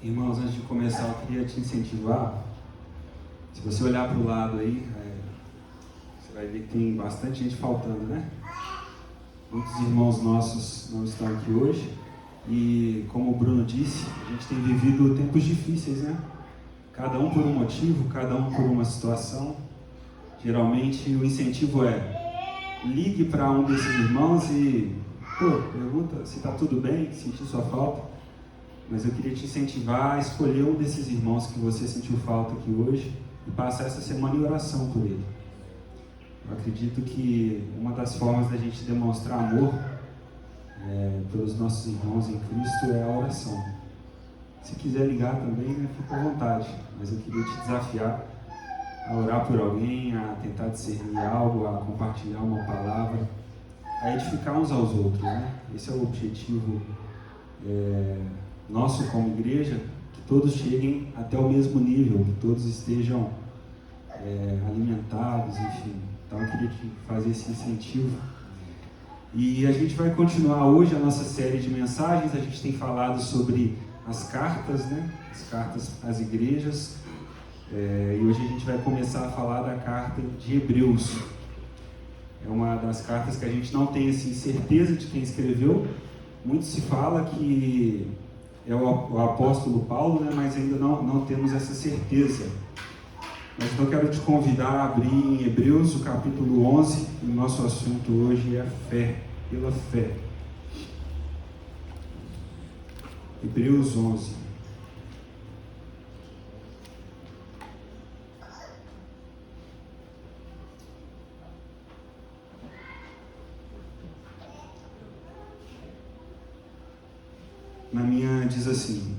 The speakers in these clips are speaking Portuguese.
Irmãos, antes de começar, eu queria te incentivar. Se você olhar para o lado aí, você vai ver que tem bastante gente faltando, né? Muitos irmãos nossos não estão aqui hoje. E como o Bruno disse, a gente tem vivido tempos difíceis, né? Cada um por um motivo, cada um por uma situação. Geralmente o incentivo é: ligue para um desses irmãos e pergunta se está tudo bem, sentiu sua falta. Mas eu queria te incentivar a escolher um desses irmãos que você sentiu falta aqui hoje e passar essa semana em oração por ele. Eu acredito que uma das formas da gente demonstrar amor pelos nossos irmãos em Cristo é a oração. Se quiser ligar também, né, fica à vontade, mas eu queria te desafiar a orar por alguém, a tentar discernir algo, a compartilhar uma palavra, a edificar uns aos outros, né? Esse é o objetivo nosso como igreja, que todos cheguem até o mesmo nível, que todos estejam alimentados, enfim. Então eu queria te fazer esse incentivo. E a gente vai continuar hoje a nossa série de mensagens. A gente tem falado sobre as cartas, né? As cartas às igrejas. E hoje a gente vai começar a falar da carta de Hebreus. É uma das cartas que a gente não tem assim, certeza de quem escreveu. Muito se fala que é o apóstolo Paulo, né? Mas ainda não temos essa certeza. Mas então eu quero te convidar a abrir em Hebreus, o capítulo 11, e o nosso assunto hoje é fé, pela fé. Hebreus 11. Na minha diz assim: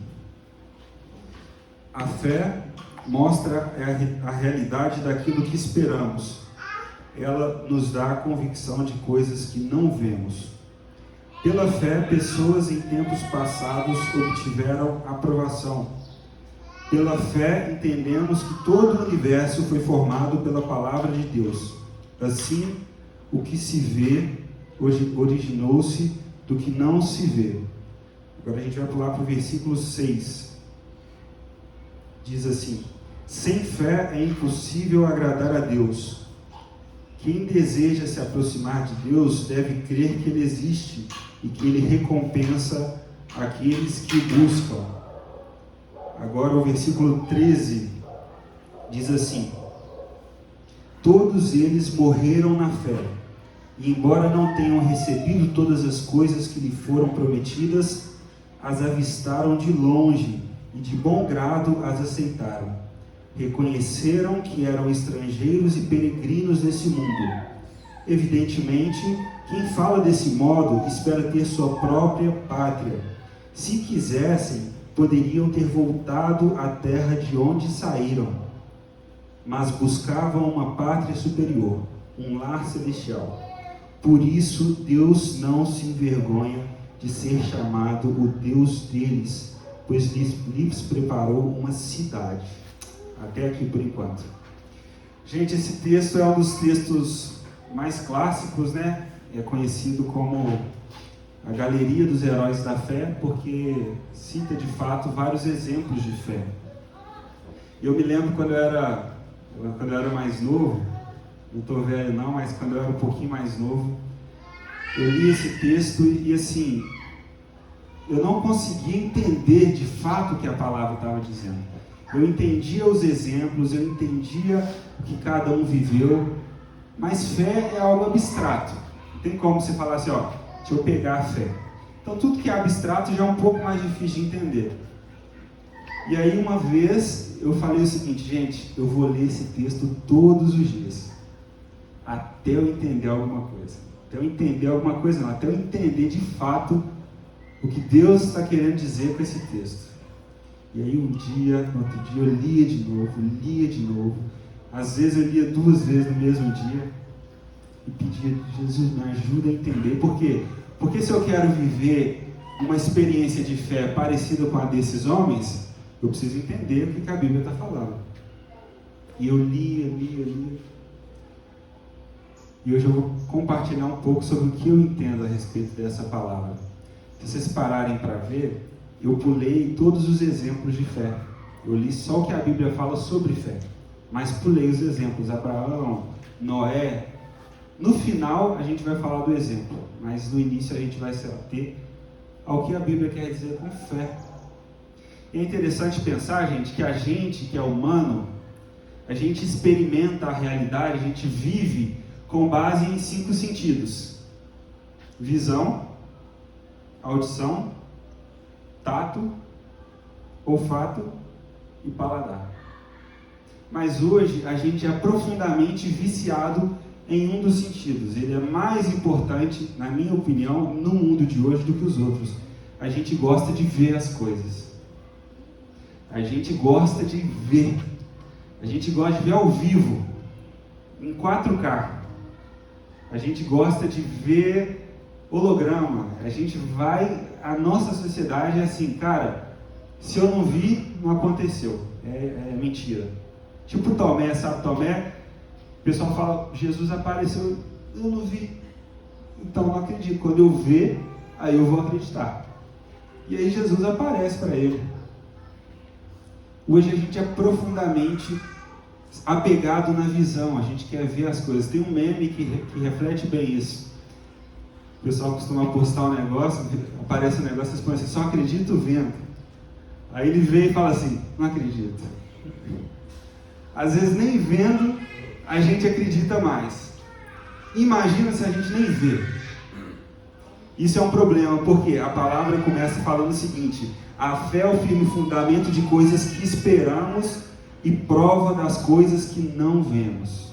a fé mostra a realidade daquilo que esperamos. Ela nos dá a convicção de coisas que não vemos. Pela fé, pessoas em tempos passados obtiveram aprovação. Pela fé, entendemos que todo o universo foi formado pela palavra de Deus. Assim, o que se vê originou-se do que não se vê. Agora a gente vai pular para o versículo 6. Diz assim: sem fé é impossível agradar a Deus. Quem deseja se aproximar de Deus deve crer que Ele existe e que Ele recompensa aqueles que buscam. Agora o versículo 13 diz assim: todos eles morreram na fé, e embora não tenham recebido todas as coisas que lhe foram prometidas, as avistaram de longe e de bom grado as aceitaram. Reconheceram que eram estrangeiros e peregrinos nesse mundo. Evidentemente, quem fala desse modo espera ter sua própria pátria. Se quisessem, poderiam ter voltado à terra de onde saíram, mas buscavam uma pátria superior, um lar celestial. Por isso, Deus não se envergonha de ser chamado o Deus deles, pois lhes preparou uma cidade. Até aqui por enquanto. Gente, esse texto é um dos textos mais clássicos, né? É conhecido como a galeria dos heróis da fé, porque cita de fato vários exemplos de fé. Eu me lembro quando eu era mais novo, não estou velho não, mas quando eu era um pouquinho mais novo, eu li esse texto e assim, eu não conseguia entender de fato o que a palavra estava dizendo. Eu entendia os exemplos, eu entendia o que cada um viveu, mas fé é algo abstrato. Não tem como você falar assim, deixa eu pegar a fé. Então tudo que é abstrato já é um pouco mais difícil de entender. E aí uma vez eu falei o seguinte: gente, eu vou ler esse texto todos os dias, até eu entender alguma coisa. Até eu entender de fato o que Deus está querendo dizer com esse texto. E aí no outro dia eu lia de novo. Às vezes eu lia 2 vezes no mesmo dia e pedia: Jesus, me ajuda a entender. Por quê? Porque se eu quero viver uma experiência de fé parecida com a desses homens, eu preciso entender o que a Bíblia está falando. E eu lia. E hoje eu vou compartilhar um pouco sobre o que eu entendo a respeito dessa palavra. Se vocês pararem para ver, eu pulei todos os exemplos de fé. Eu li só o que a Bíblia fala sobre fé, mas pulei os exemplos, Abraão, Noé. No final a gente vai falar do exemplo, mas no início a gente vai se ater ao que a Bíblia quer dizer com fé. É interessante pensar, gente, que a gente que é humano, a gente experimenta a realidade, a gente vive com base em 5 sentidos: visão, audição, tato, olfato e paladar. Mas hoje a gente é profundamente viciado em um dos sentidos. Ele é mais importante, na minha opinião, no mundo de hoje do que os outros. A gente gosta de ver as coisas. A gente gosta de ver. A gente gosta de ver ao vivo, em 4K. A gente gosta de ver holograma. A nossa sociedade é assim, cara, se eu não vi, não aconteceu. É mentira. Tipo Tomé, sabe Tomé? O pessoal fala, Jesus apareceu, eu não vi. Então não acredito. Quando eu ver, aí eu vou acreditar. E aí Jesus aparece para ele. Hoje a gente é profundamente apegado na visão, a gente quer ver as coisas. Tem um meme que reflete bem isso. O pessoal costuma postar um negócio, aparece um negócio, vocês põem assim, só acredito vendo. Aí ele vê e fala assim, não acredito. Às vezes nem vendo a gente acredita mais. Imagina se a gente nem vê. Isso é um problema, porque a palavra começa falando o seguinte: a fé é o firme fundamento de coisas que esperamos e prova das coisas que não vemos.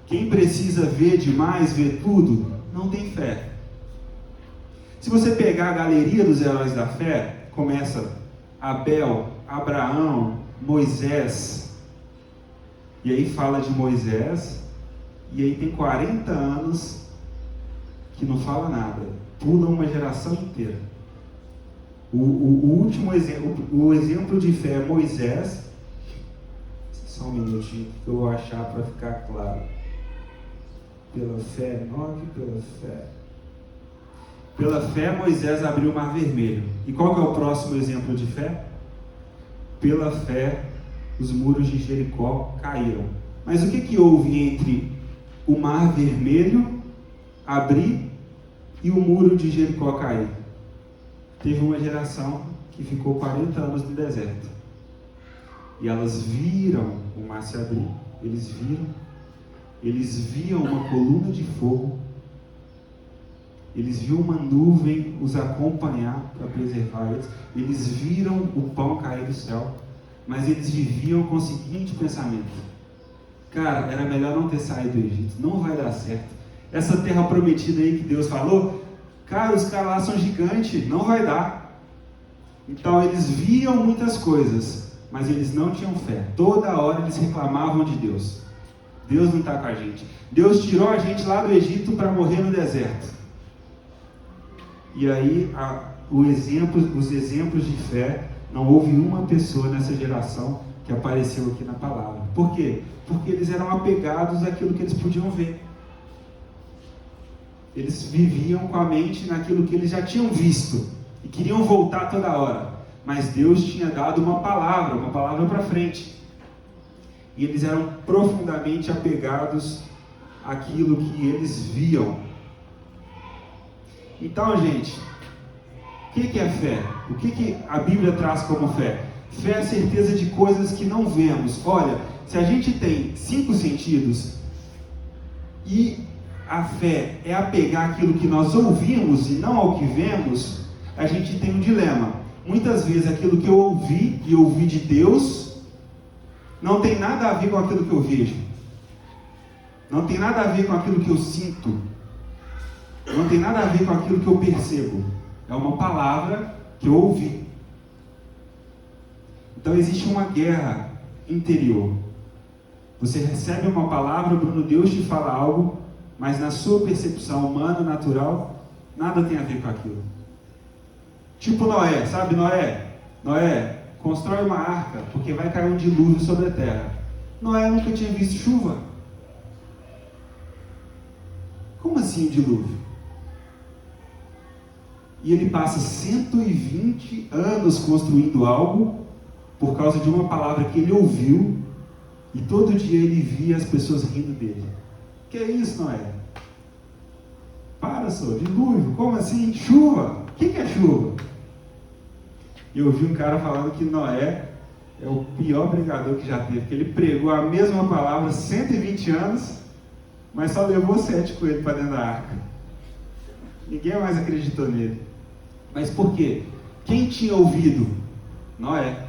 Quem precisa ver demais, ver tudo, não tem fé. Se você pegar a galeria dos heróis da fé, começa Abel, Abraão, Moisés, e aí fala de Moisés, e aí tem 40 anos que não fala nada, pula uma geração inteira. O último exemplo, o exemplo de fé é Moisés. Só um minutinho que eu vou achar para ficar claro. Pela fé, Pela fé, Moisés abriu o mar vermelho. E qual que é o próximo exemplo de fé? Pela fé, os muros de Jericó caíram. Mas o que houve entre o mar vermelho abrir e o muro de Jericó cair? Teve uma geração que ficou 40 anos no deserto. E elas viram o mar se abrir. Eles viam uma coluna de fogo. Eles viam uma nuvem os acompanhar para preservar eles. Eles viram o pão cair do céu. Mas eles viviam com o seguinte pensamento: cara, era melhor não ter saído do Egito. Não vai dar certo. Essa terra prometida aí que Deus falou, cara, os caras lá são gigantes, não vai dar. Então eles viam muitas coisas, mas eles não tinham fé. Toda hora eles reclamavam de Deus. Deus não está com a gente. Deus tirou a gente lá do Egito para morrer no deserto. E aí os exemplos de fé, não houve uma pessoa nessa geração que apareceu aqui na palavra. Por quê? Porque eles eram apegados àquilo que eles podiam ver. Eles viviam com a mente naquilo que eles já tinham visto e queriam voltar toda hora. Mas Deus tinha dado uma palavra para frente. E eles eram profundamente apegados àquilo que eles viam. Então, gente, o que é fé? O que a Bíblia traz como fé? Fé é a certeza de coisas que não vemos. Olha, se a gente tem 5 sentidos e a fé é apegar aquilo que nós ouvimos e não ao que vemos, a gente tem um dilema. Muitas vezes aquilo que eu ouvi e ouvi de Deus não tem nada a ver com aquilo que eu vejo. Não tem nada a ver com aquilo que eu sinto. Não tem nada a ver com aquilo que eu percebo. É uma palavra que eu ouvi. Então existe uma guerra interior. Você recebe uma palavra, Bruno, Deus te fala algo, mas na sua percepção humana, natural, nada tem a ver com aquilo. Tipo Noé, sabe Noé? Noé, constrói uma arca, porque vai cair um dilúvio sobre a terra. Noé nunca tinha visto chuva. Como assim um dilúvio? E ele passa 120 anos construindo algo por causa de uma palavra que ele ouviu, e todo dia ele via as pessoas rindo dele. Que é isso, Noé? Para, só, dilúvio, como assim? Chuva? O que é chuva? E eu ouvi um cara falando que Noé é o pior pregador que já teve, porque ele pregou a mesma palavra 120 anos, mas só levou 7 coelhos para dentro da arca. Ninguém mais acreditou nele. Mas por quê? Quem tinha ouvido? Noé.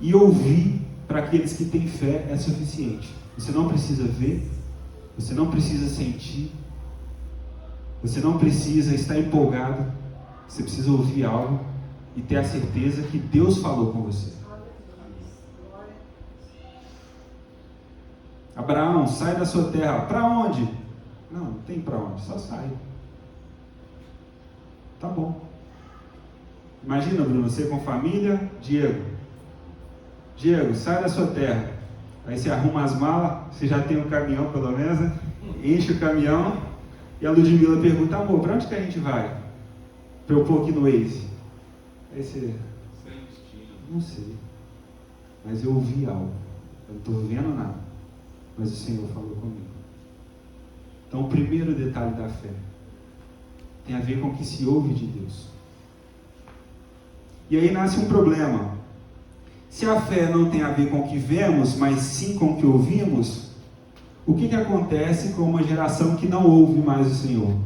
E ouvir, para aqueles que têm fé, é suficiente. Você não precisa ver, você não precisa sentir, você não precisa estar empolgado, você precisa ouvir algo e ter a certeza que Deus falou com você. Abraão, sai da sua terra. Para onde? Não tem para onde, só sai. Tá bom. Imagina, Bruno, você com família, Diego, sai da sua terra. Aí você arruma as malas, você já tem um caminhão pelo menos, né? Enche o caminhão, e a Ludmila pergunta: amor, para onde que a gente vai? Para eu pôr aqui no Waze. Aí você: não sei, mas eu ouvi algo, eu não estou vendo nada, mas o Senhor falou comigo. Então o primeiro detalhe da fé tem a ver com o que se ouve de Deus. E aí nasce um problema. Se a fé não tem a ver com o que vemos, mas sim com o que ouvimos, o que acontece com uma geração que não ouve mais o Senhor?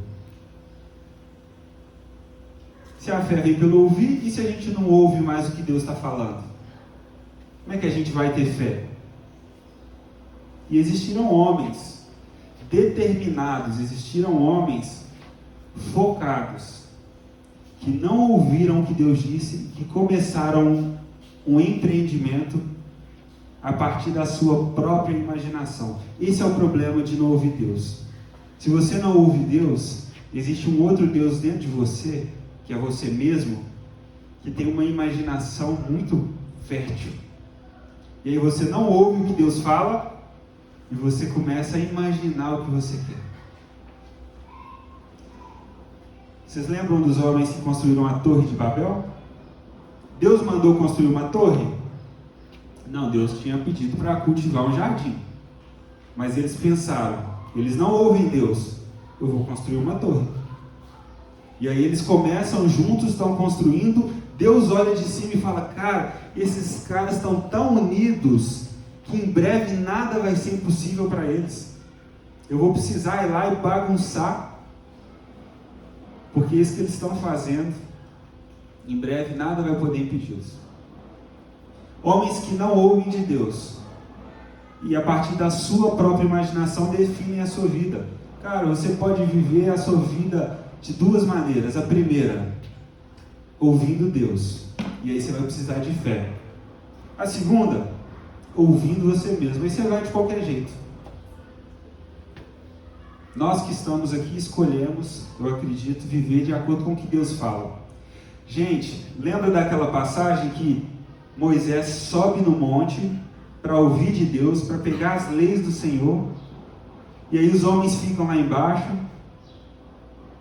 Se a fé vem pelo ouvir, e se a gente não ouve mais o que Deus está falando? Como é que a gente vai ter fé? E existiram homens determinados, existiram homens focados, que não ouviram o que Deus disse e que começaram um empreendimento a partir da sua própria imaginação. Esse é o problema de não ouvir Deus. Se você não ouve Deus, existe um outro Deus dentro de você, que é você mesmo, que tem uma imaginação muito fértil. E aí você não ouve o que Deus fala e você começa a imaginar o que você quer. Vocês lembram dos homens que construíram a Torre de Babel? Deus mandou construir uma torre? Não, Deus tinha pedido para cultivar um jardim. Mas eles pensaram, eles não ouvem Deus, eu vou construir uma torre. E aí eles começam juntos, estão construindo, Deus olha de cima e fala: cara, esses caras estão tão unidos, que em breve nada vai ser impossível para eles. Eu vou precisar ir lá e bagunçar, porque é isso que eles estão fazendo. Em breve nada vai poder impedi-los. Homens que não ouvem de Deus, e a partir da sua própria imaginação definem a sua vida. Cara, você pode viver a sua vida de duas maneiras. A primeira, ouvindo Deus, e aí você vai precisar de fé. A segunda, ouvindo você mesmo, aí você vai de qualquer jeito. Nós que estamos aqui escolhemos, eu acredito, viver de acordo com o que Deus fala. Gente, lembra daquela passagem que Moisés sobe no monte para ouvir de Deus, para pegar as leis do Senhor, e aí os homens ficam lá embaixo,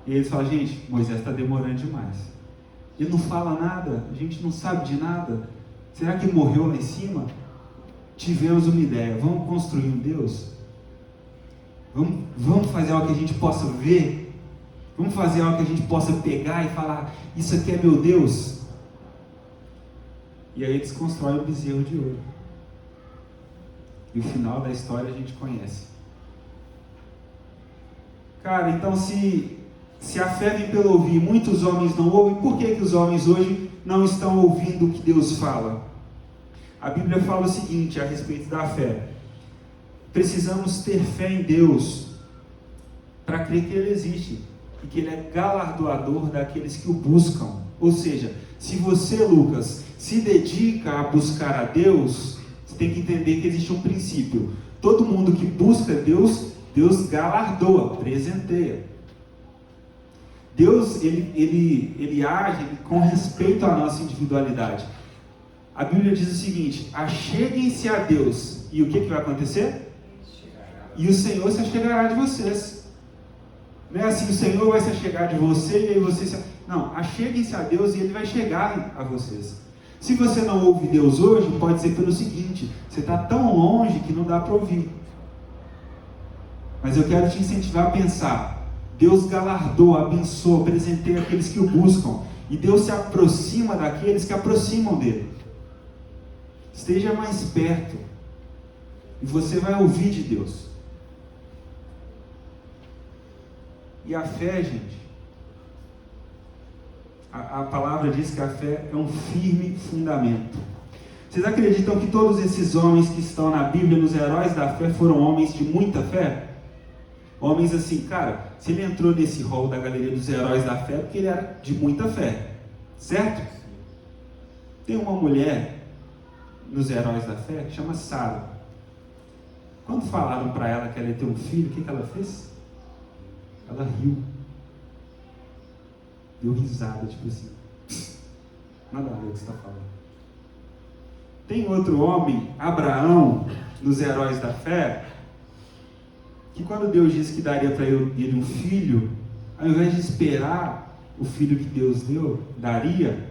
e eles falam: gente, Moisés está demorando demais, ele não fala nada, a gente não sabe de nada, será que ele morreu lá em cima? Tivemos uma ideia, vamos construir um Deus? Vamos fazer algo que a gente possa ver? Vamos fazer algo que a gente possa pegar e falar: isso aqui é meu Deus? E aí eles constroem o bezerro de ouro. E o final da história a gente conhece. Cara, então se a fé vem pelo ouvir, muitos homens não ouvem, por que os homens hoje não estão ouvindo o que Deus fala? A Bíblia fala o seguinte a respeito da fé: precisamos ter fé em Deus para crer que Ele existe e que Ele é galardoador daqueles que o buscam. Ou seja, se você, Lucas, se dedica a buscar a Deus, você tem que entender que existe um princípio: todo mundo que busca Deus, Deus galardoa, presenteia. Deus, ele age com respeito à nossa individualidade. A Bíblia diz o seguinte: acheguem-se a Deus, e o que vai acontecer? E o Senhor se achegará de vocês. Não é assim, o Senhor vai se chegar de você e aí você se... Não, acheguem-se a Deus e Ele vai chegar a vocês. Se você não ouve Deus hoje, pode ser pelo seguinte: você está tão longe que não dá para ouvir. Mas eu quero te incentivar a pensar: Deus galardoa, abençoa, presenteia aqueles que o buscam. E Deus se aproxima daqueles que aproximam dele. Esteja mais perto e você vai ouvir de Deus. E a fé, gente, a palavra diz que a fé é um firme fundamento. Vocês acreditam que todos esses homens que estão na Bíblia, nos heróis da fé, foram homens de muita fé? Homens assim, cara, se ele entrou nesse rol da galeria dos heróis da fé, é porque ele era de muita fé, certo? Tem uma mulher nos heróis da fé que chama Sara. Quando falaram para ela que ela ia ter um filho, o que ela fez? Ela riu. Deu risada, tipo assim. Nada a ver o que você está falando. Tem outro homem, Abraão, nos heróis da fé, que quando Deus disse que daria para ele um filho, ao invés de esperar o filho que Deus daria,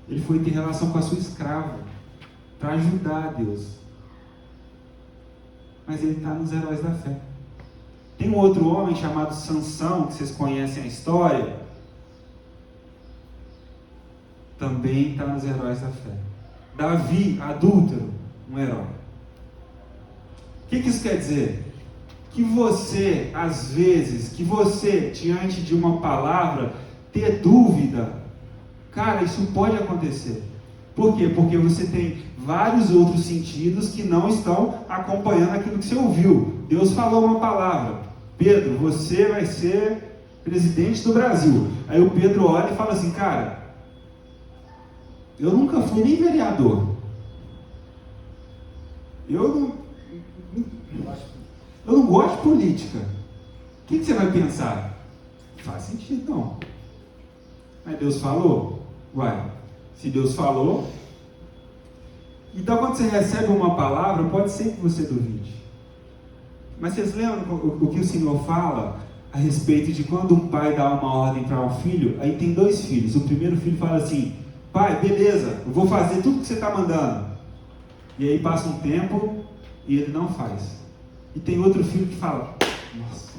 ele foi ter relação com a sua escrava, para ajudar a Deus. Mas ele está nos heróis da fé. Tem um outro homem chamado Sansão, que vocês conhecem a história, também está nos heróis da fé. Davi, adúltero, um herói. O que isso quer dizer? Que você, às vezes, diante de uma palavra, ter dúvida, cara, isso pode acontecer. Por quê? Porque você tem vários outros sentidos que não estão acompanhando aquilo que você ouviu. Deus falou uma palavra: Pedro, você vai ser presidente do Brasil. Aí o Pedro olha e fala assim: cara, eu nunca fui nem vereador. Eu não gosto de política. O que você vai pensar? Faz sentido, não. Mas Deus falou? Uai, se Deus falou... Então, quando você recebe uma palavra, pode ser que você duvide. Mas vocês lembram o que o Senhor fala a respeito de quando um pai dá uma ordem para um filho? Aí tem dois filhos. O primeiro filho fala assim: pai, beleza, eu vou fazer tudo que você está mandando. E aí passa um tempo e ele não faz. E tem outro filho que fala: nossa,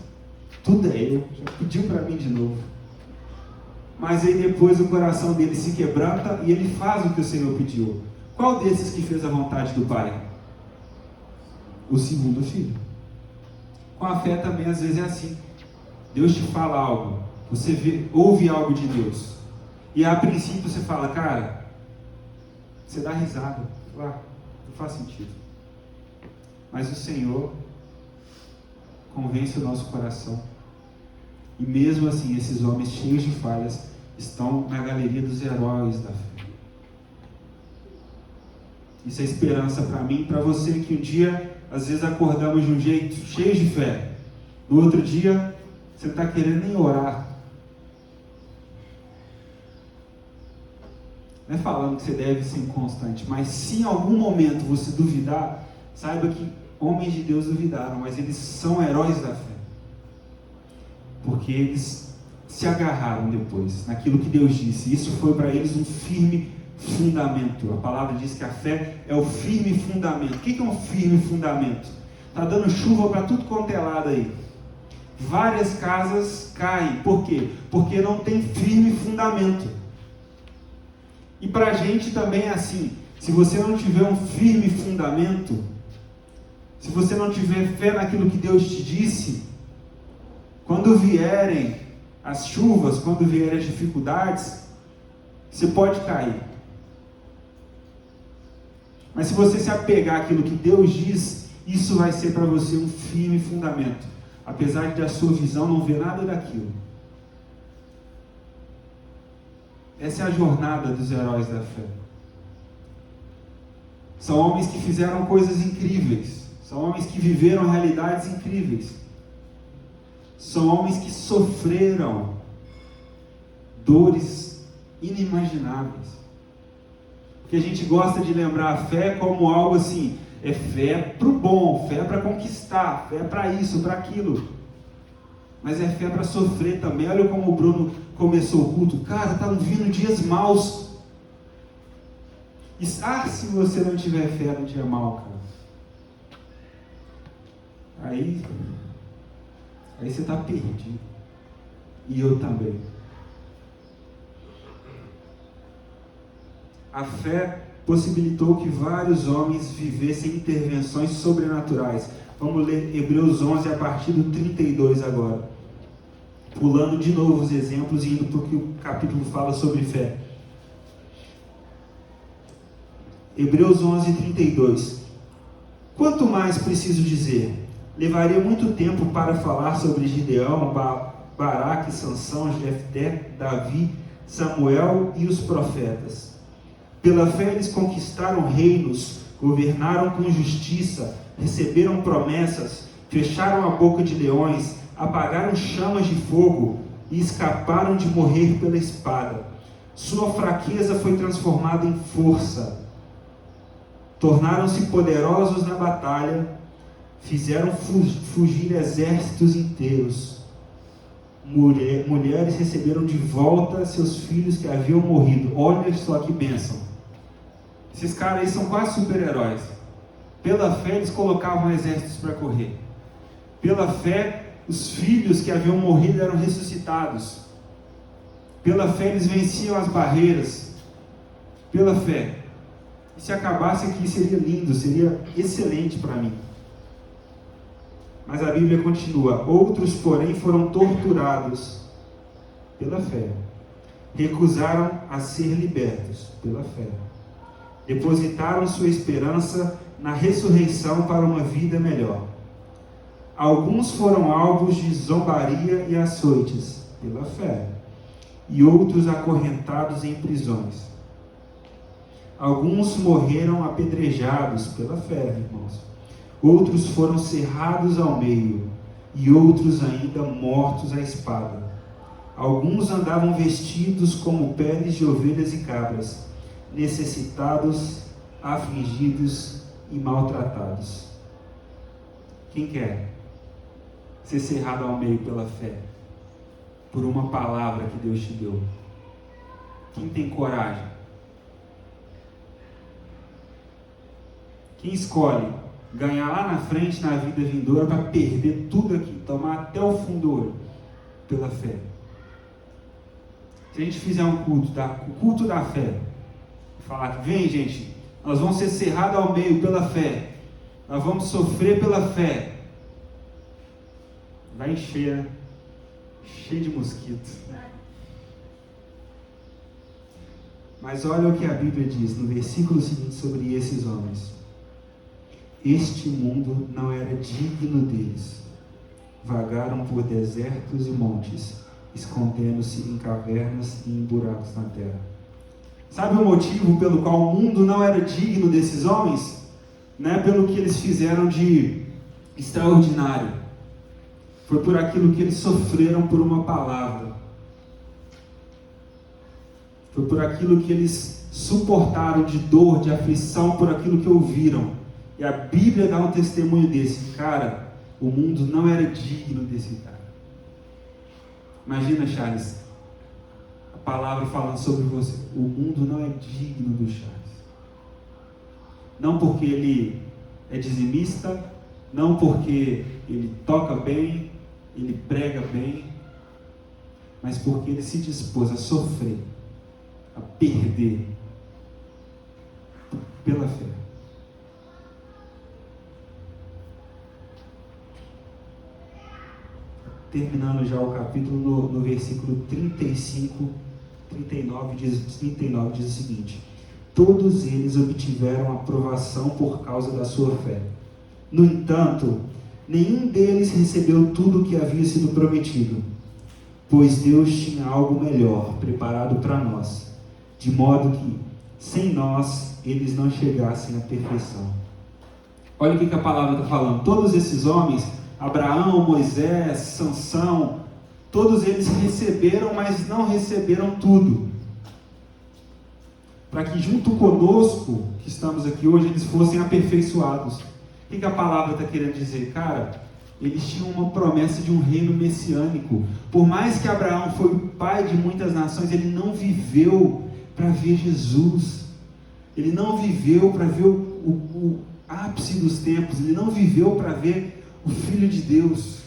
tudo é eu, já pediu para mim de novo. Mas aí depois o coração dele se quebranta e ele faz o que o Senhor pediu. Qual desses que fez a vontade do pai? O segundo filho. Com a fé também às vezes é assim. Deus te fala algo, você ouve algo de Deus, e a princípio você fala: cara, você dá risada, não faz sentido. Mas o Senhor convence o nosso coração. E mesmo assim, esses homens cheios de falhas estão na galeria dos heróis da fé. Isso é esperança para mim e para você, que um dia, às vezes, acordamos de um jeito cheio de fé. No outro dia, você não está querendo nem orar. Não é falando que você deve ser inconstante, mas se em algum momento você duvidar, saiba que homens de Deus duvidaram, mas eles são heróis da fé. Porque eles se agarraram depois naquilo que Deus disse. Isso foi para eles um firme fundamento. A palavra diz que a fé é o firme fundamento. O que é um firme fundamento? Está dando chuva para tudo quanto é lado aí. Várias casas caem. Por quê? Porque não tem firme fundamento. E para a gente também é assim. Se você não tiver um firme fundamento, se você não tiver fé naquilo que Deus te disse, quando vierem as chuvas, quando vierem as dificuldades, você pode cair. Mas se você se apegar àquilo que Deus diz, isso vai ser para você um firme fundamento, apesar de a sua visão não ver nada daquilo. Essa é a jornada dos heróis da fé. São homens que fizeram coisas incríveis, são homens que viveram realidades incríveis, são homens que sofreram dores inimagináveis. Porque a gente gosta de lembrar a fé como algo assim, é fé para o bom, fé para conquistar, fé para isso, para aquilo. mas é fé para sofrer também. Olha como o Bruno começou o culto. Cara, estão vindo dias maus. E se você não tiver fé no dia mau, cara? Aí você está perdido. E eu também. A fé possibilitou que vários homens vivessem intervenções sobrenaturais. Vamos ler Hebreus 11 a partir do 32 agora. Pulando de novo os exemplos e indo para o que o capítulo fala sobre fé. Hebreus 11, 32. Quanto mais preciso dizer? Levaria muito tempo para falar sobre Gideão, Baraque, Sansão, Jefté, Davi, Samuel e os profetas. Pela fé eles conquistaram reinos, governaram com justiça, receberam promessas, fecharam a boca de leões, apagaram chamas de fogo e escaparam de morrer pela espada. Sua fraqueza foi transformada em força. Tornaram-se poderosos na batalha, fizeram fugir exércitos inteiros. Mulheres receberam de volta seus filhos que haviam morrido. Olha só que bênção. Esses caras aí são quase super-heróis. Pela fé eles colocavam exércitos para correr. Pela fé os filhos que haviam morrido eram ressuscitados. Pela fé eles venciam as barreiras. Pela fé. E se acabasse aqui seria lindo, seria excelente para mim. Mas a Bíblia continua. Outros, porém, foram torturados pela fé. Recusaram a ser libertos pela fé. Depositaram sua esperança na ressurreição para uma vida melhor. Alguns foram alvos de zombaria e açoites pela fé, e outros acorrentados em prisões. Alguns morreram apedrejados pela fé, irmãos. Outros foram cerrados ao meio, e outros ainda mortos à espada. Alguns andavam vestidos como peles de ovelhas e cabras, necessitados, afligidos e maltratados. Quem quer ser cerrado ao meio pela fé, por uma palavra que Deus te deu? Quem tem coragem? Quem escolhe ganhar lá na frente, na vida vindoura, para perder tudo aqui, tomar até o fundo do olho, pela fé? Se a gente fizer um culto, o culto da fé, falar que vem, gente, nós vamos ser cerrados ao meio pela fé, nós vamos sofrer pela fé, vai encher, né? Cheio de mosquitos. Mas olha o que a Bíblia diz no versículo seguinte sobre esses homens. Este mundo não era digno deles. Vagaram por desertos e montes, escondendo-se em cavernas e em buracos na terra. Sabe o motivo pelo qual o mundo não era digno desses homens? Não é pelo que eles fizeram de extraordinário. Foi por aquilo que eles sofreram por uma palavra. Foi por aquilo que eles suportaram de dor, de aflição, por aquilo que ouviram. E a Bíblia dá um testemunho desse. Cara, o mundo não era digno desse cara. Imagina, Charles, a palavra falando sobre você. O mundo não é digno do Charles. Não porque ele é dizimista, não porque ele toca bem, ele prega bem, mas porque ele se dispôs a sofrer, a perder pela fé. Terminando já o capítulo, no versículo 39 diz o seguinte: todos eles obtiveram aprovação por causa da sua fé. No entanto, nenhum deles recebeu tudo o que havia sido prometido, pois Deus tinha algo melhor preparado para nós, de modo que, sem nós, eles não chegassem à perfeição. Olha o que a palavra está falando. Todos esses homens, Abraão, Moisés, Sansão, todos eles receberam, mas não receberam tudo. Para que junto conosco, que estamos aqui hoje, eles fossem aperfeiçoados. O que a palavra está querendo dizer? Cara, Eles tinham uma promessa de um reino messiânico. Por mais que Abraão foi o pai de muitas nações, ele não viveu para ver Jesus. Ele não viveu para ver o ápice dos tempos. Ele não viveu para ver o Filho de Deus.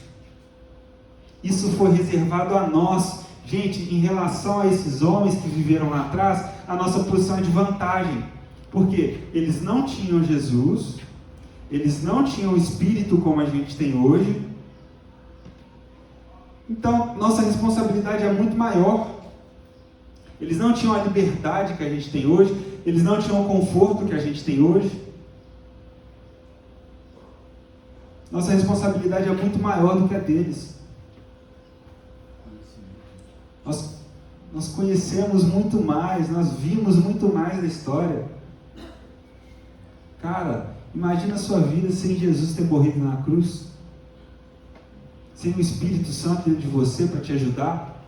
Isso foi reservado a nós. Gente, em relação a esses homens que viveram lá atrás, a nossa posição é de vantagem. Porque eles não tinham Jesus, eles não tinham o Espírito como a gente tem hoje. Então, nossa responsabilidade é muito maior. Eles não tinham a liberdade que a gente tem hoje, eles não tinham o conforto que a gente tem hoje. Nossa responsabilidade é muito maior do que a deles. Nós conhecemos muito mais, nós vimos muito mais da história. Cara, imagina a sua vida sem Jesus ter morrido na cruz, sem o Espírito Santo dentro de você para te ajudar.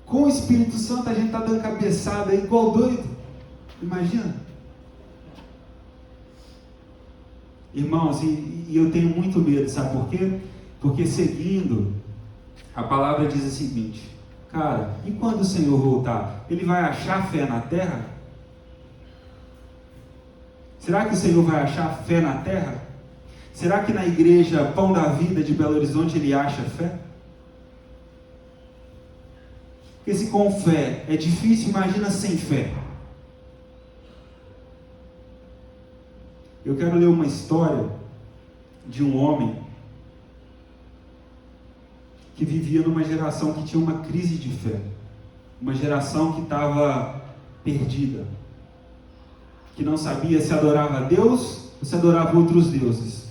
Com o Espírito Santo a gente está dando cabeçada aí igual doido. Imagina. Irmãos, e eu tenho muito medo, sabe por quê? Porque seguindo, a palavra diz o seguinte: cara, e quando o Senhor voltar, Ele vai achar fé na terra? Será que o Senhor vai achar fé na terra? Será que na igreja Pão da Vida de Belo Horizonte Ele acha fé? Porque se com fé é difícil, imagina sem fé. Eu quero ler uma história de um homem que vivia numa geração que tinha uma crise de fé, uma geração que estava perdida, que não sabia se adorava a Deus ou se adorava outros deuses.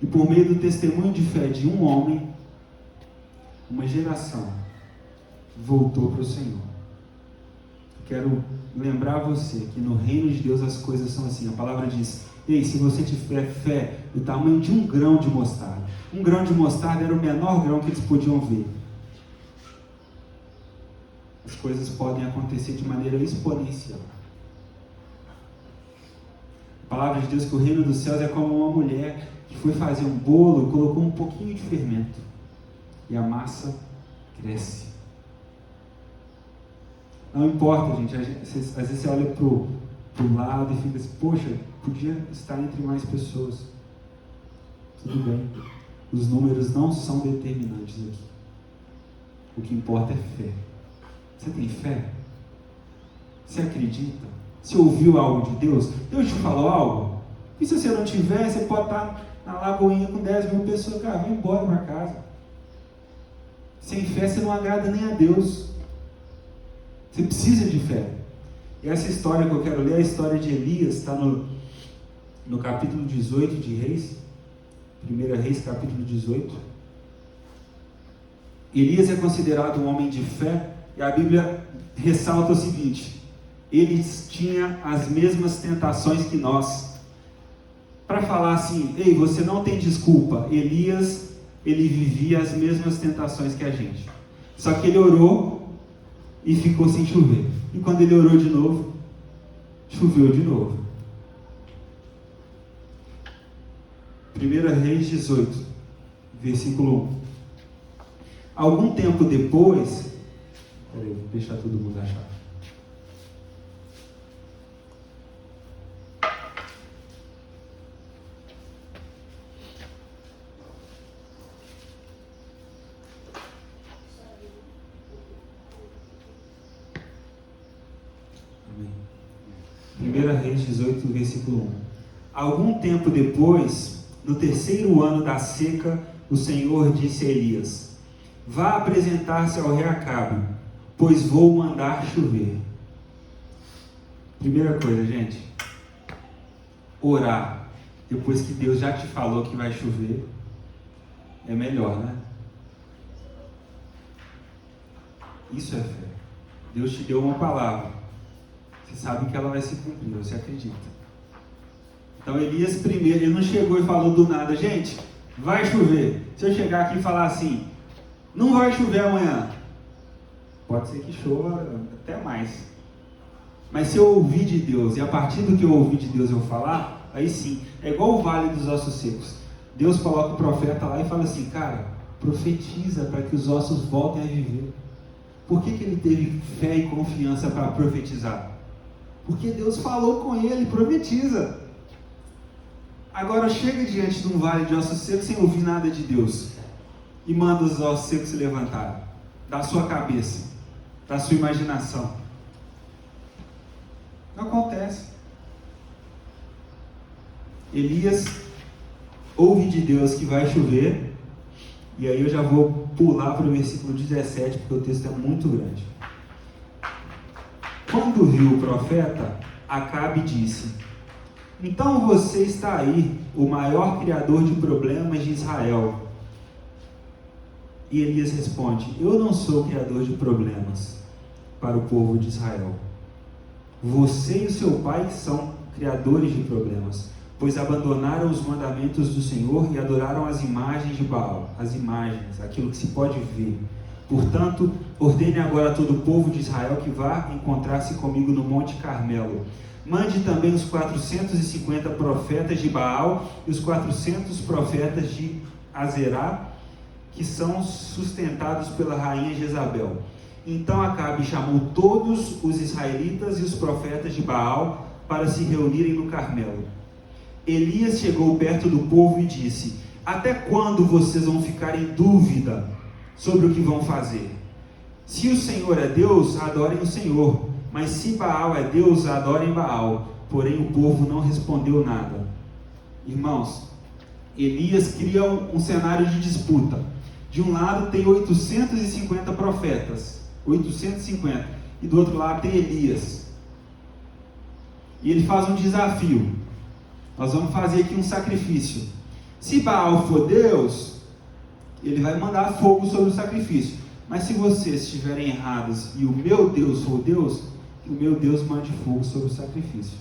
E por meio do testemunho de fé de um homem, uma geração voltou para o Senhor. Quero lembrar você que no reino de Deus as coisas são assim. A palavra diz: ei, se você tiver fé do tamanho de um grão de mostarda. Um grão de mostarda era o menor grão que eles podiam ver. As coisas podem acontecer de maneira exponencial. A palavra de Deus que o reino dos céus é como uma mulher que foi fazer um bolo e colocou um pouquinho de fermento. E a massa cresce. Não importa, gente. Às vezes você olha para o lado e fica assim: poxa, podia estar entre mais pessoas. Tudo bem. Os números não são determinantes aqui. O que importa é fé. Você tem fé? Você acredita? Você ouviu algo de Deus? Deus te falou algo? E se você não tiver, você pode estar na Lagoinha com 10 mil pessoas. Cara, vai embora para casa. Sem fé você não agrada nem a Deus. Você precisa de fé. E essa história que eu quero ler é a história de Elias. Está no capítulo 18 de Reis. 1 Reis, capítulo 18. Elias é considerado um homem de fé, e a Bíblia ressalta o seguinte: ele tinha as mesmas tentações que nós. Para falar assim: ei, você não tem desculpa. Elias, ele vivia as mesmas tentações que a gente. Só que ele orou e ficou sem chover. E quando ele orou de novo, choveu de novo. 1 Reis 18, versículo 1. Algum tempo depois, peraí, vou deixar todo mundo achar. Amém. 1 Reis 18, versículo 1. Algum tempo depois, no terceiro ano da seca, o Senhor disse a Elias: vá apresentar-se ao rei Acabe, pois vou mandar chover. Primeira coisa, gente, orar depois que Deus já te falou que vai chover é melhor, né? Isso é fé. Deus te deu uma palavra, você sabe que ela vai se cumprir, você acredita. Então Elias primeiro, ele não chegou e falou do nada: gente, vai chover. Se eu chegar aqui e falar assim: não vai chover amanhã, pode ser que chova até mais. Mas se eu ouvir de Deus, e a partir do que eu ouvir de Deus eu falar, aí sim, é igual o vale dos ossos secos. Deus coloca o profeta lá e fala assim: cara, profetiza para que os ossos voltem a viver. Por que ele teve fé e confiança para profetizar? Porque Deus falou com ele: profetiza. Agora chega diante de um vale de ossos secos sem ouvir nada de Deus e manda os ossos secos se levantarem, da sua cabeça, da sua imaginação. Não acontece. Elias ouve de Deus que vai chover, e aí eu já vou pular para o versículo 17, porque o texto é muito grande. Quando viu o profeta, Acabe disse: então você está aí, o maior criador de problemas de Israel. E Elias responde: eu não sou criador de problemas para o povo de Israel. Você e o seu pai são criadores de problemas, pois abandonaram os mandamentos do Senhor e adoraram as imagens de Baal, as imagens, aquilo que se pode ver. Portanto, ordene agora a todo o povo de Israel que vá encontrar-se comigo no Monte Carmelo. Mande também os 450 profetas de Baal e os 400 profetas de Azerá, que são sustentados pela rainha Jezabel. Então Acabe chamou todos os israelitas e os profetas de Baal para se reunirem no Carmelo. Elias chegou perto do povo e disse: até quando vocês vão ficar em dúvida sobre o que vão fazer? Se o Senhor é Deus, adorem o Senhor, mas se Baal é Deus, adorem Baal. Porém o povo não respondeu nada. Irmãos, Elias cria um cenário de disputa. De um lado tem 850 profetas, 850, e do outro lado tem Elias. E ele faz um desafio: nós vamos fazer aqui um sacrifício. Se Baal for Deus, ele vai mandar fogo sobre o sacrifício. Mas se vocês estiverem errados e o meu Deus for Deus, que o meu Deus mande fogo sobre o sacrifício.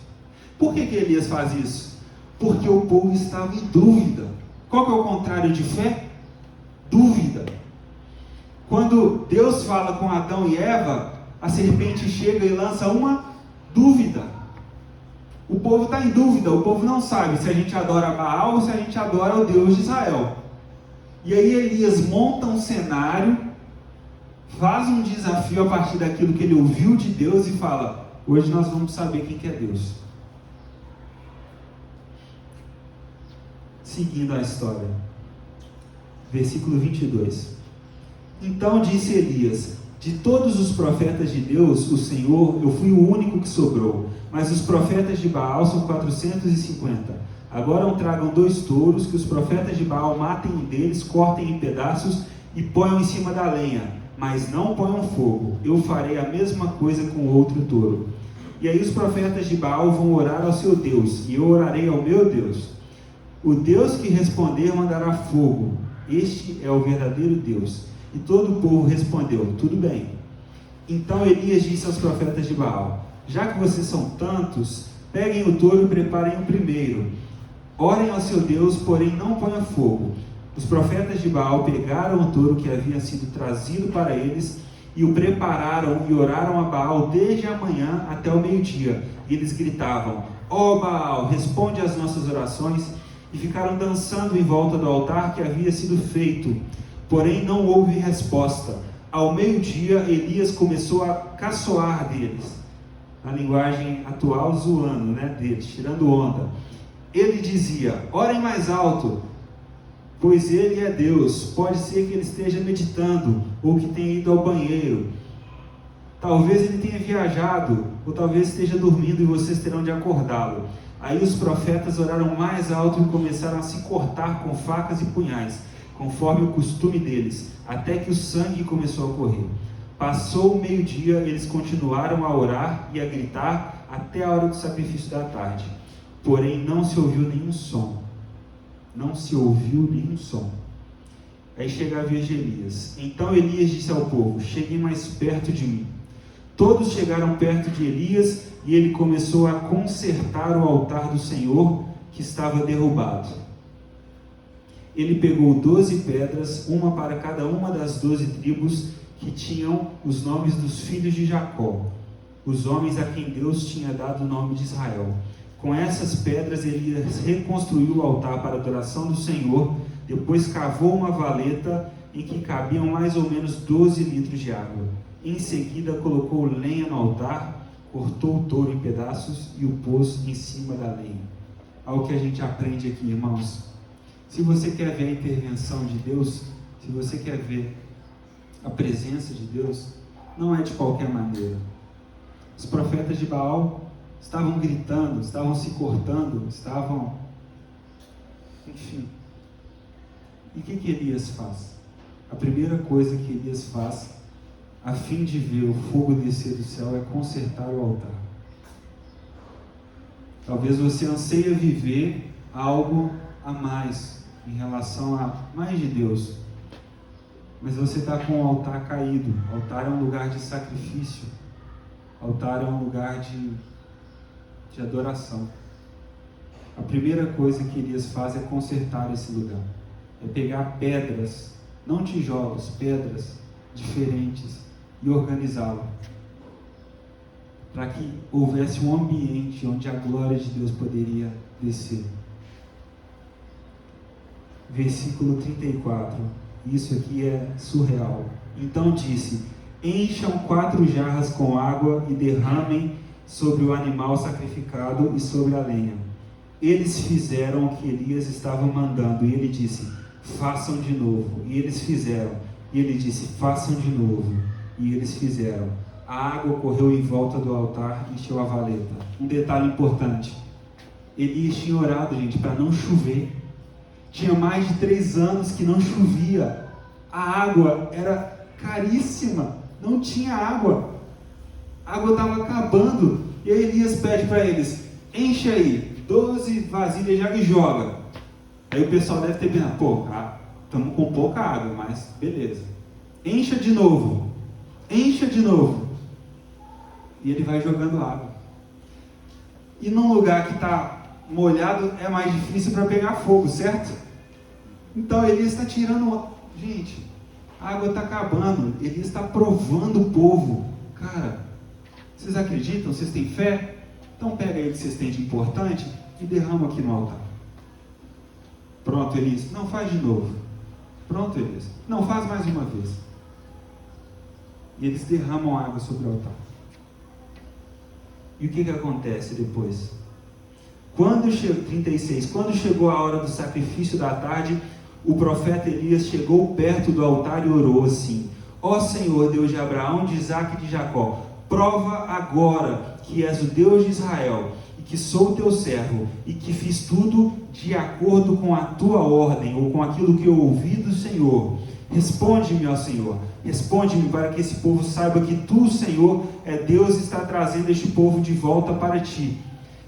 Por que Elias faz isso? Porque o povo estava em dúvida. Qual que é o contrário de fé? Dúvida. Quando Deus fala com Adão e Eva, a serpente chega e lança uma dúvida. O povo está em dúvida, o povo não sabe se a gente adora Baal ou se a gente adora o Deus de Israel. E aí Elias monta um cenário, faz um desafio a partir daquilo que ele ouviu de Deus e fala: hoje nós vamos saber quem que é Deus. Seguindo a história, versículo 22. Então disse Elias: de todos os profetas de Deus, o Senhor, eu fui o único que sobrou, mas os profetas de Baal são 450. Agora tragam 2 touros, que os profetas de Baal matem um deles, cortem em pedaços e ponham em cima da lenha, mas não ponham fogo. Eu farei a mesma coisa com o outro touro. E aí os profetas de Baal vão orar ao seu Deus, e eu orarei ao meu Deus. O Deus que responder mandará fogo. Este é o verdadeiro Deus. E todo o povo respondeu: tudo bem. Então Elias disse aos profetas de Baal: já que vocês são tantos, peguem o touro e preparem o primeiro. Orem ao seu Deus, porém não ponham fogo. Os profetas de Baal pegaram o touro que havia sido trazido para eles e o prepararam e oraram a Baal desde a manhã até o meio-dia. E eles gritavam: ó Baal, responde às nossas orações. E ficaram dançando em volta do altar que havia sido feito. Porém não houve resposta. Ao meio-dia Elias começou a caçoar deles. Na linguagem atual, zoando, deles, tirando onda. Ele dizia: orem mais alto, pois ele é Deus. Pode ser que ele esteja meditando, ou que tenha ido ao banheiro. Talvez ele tenha viajado, ou talvez esteja dormindo e vocês terão de acordá-lo. Aí os profetas oraram mais alto e começaram a se cortar com facas e punhais, conforme o costume deles, até que o sangue começou a correr. Passou o meio-dia, eles continuaram a orar e a gritar até a hora do sacrifício da tarde. Porém não se ouviu nenhum som. Não se ouviu nenhum som. Aí chega a vez de Elias. Então Elias disse ao povo: cheguem mais perto de mim. Todos chegaram perto de Elias e ele começou a consertar o altar do Senhor que estava derrubado. Ele pegou 12 pedras, uma para cada uma das 12 tribos que tinham os nomes dos filhos de Jacó, os homens a quem Deus tinha dado o nome de Israel. Com essas pedras, Elias reconstruiu o altar para a adoração do Senhor, depois cavou uma valeta em que cabiam mais ou menos 12 litros de água. Em seguida, colocou lenha no altar, cortou o touro em pedaços e o pôs em cima da lenha. Algo que a gente aprende aqui, irmãos. Se você quer ver a intervenção de Deus, se você quer ver a presença de Deus, não é de qualquer maneira. Os profetas de Baal estavam gritando, estavam se cortando, enfim. E o que Elias faz? A primeira coisa que Elias faz, a fim de ver o fogo descer do céu, é consertar o altar. Talvez você anseia viver algo a mais em relação a mais de Deus, mas você está com o altar caído. O altar é um lugar de sacrifício, o altar é um lugar de adoração. A primeira coisa que Elias faz é consertar esse lugar, é pegar pedras, não tijolos, pedras diferentes, e organizá-lo, para que houvesse um ambiente onde a glória de Deus poderia descer. Versículo 34, isso aqui é surreal. Então disse: encham 4 jarras com água e derramem sobre o animal sacrificado e sobre a lenha. Eles fizeram o que Elias estava mandando, e ele disse: façam de novo. E eles fizeram, e ele disse: façam de novo. E eles fizeram. A água correu em volta do altar e encheu a valeta. Um detalhe importante: Elias tinha orado, gente, para não chover. Tinha mais de 3 anos que não chovia. A água era caríssima, não tinha água. A água estava acabando. E aí Elias pede para eles: enche aí 12 vasilhas de água e joga. Aí o pessoal deve ter pensado: pô, estamos com pouca água, mas beleza. Encha de novo. Encha de novo. E ele vai jogando água. E num lugar que está molhado é mais difícil para pegar fogo, certo? Então Elias está tirando. Gente, a água está acabando. Elias está provando o povo. Cara, vocês acreditam? Vocês têm fé? Então pega aí o que vocês têm de importante e derrama aqui no altar. Pronto, Elias. Não, faz de novo. Pronto, Elias. Não, faz mais uma vez. E eles derramam água sobre o altar. E o que acontece depois? 36. Quando chegou a hora do sacrifício da tarde, o profeta Elias chegou perto do altar e orou assim: ó Senhor, Deus de Abraão, de Isaque e de Jacó, prova agora que és o Deus de Israel, e que sou teu servo, e que fiz tudo de acordo com a tua ordem, ou com aquilo que eu ouvi do Senhor. Responde-me, ó Senhor, responde-me, para que esse povo saiba que tu, Senhor, é Deus e está trazendo este povo de volta para ti.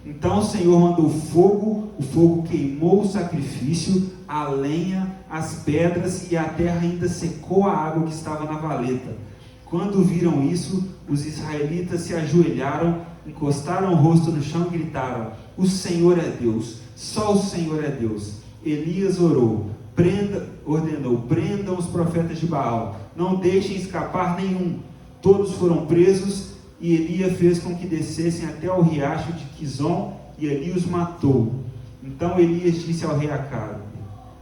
Então o Senhor mandou fogo, o fogo queimou o sacrifício, a lenha, as pedras, e a terra ainda secou a água que estava na valeta. Quando viram isso, os israelitas se ajoelharam, encostaram o rosto no chão e gritaram: o Senhor é Deus, só o Senhor é Deus. Elias ordenou: prendam os profetas de Baal, não deixem escapar nenhum. Todos foram presos, e Elias fez com que descessem até o riacho de Quizon, e ali os matou. Então Elias disse ao rei Acabe: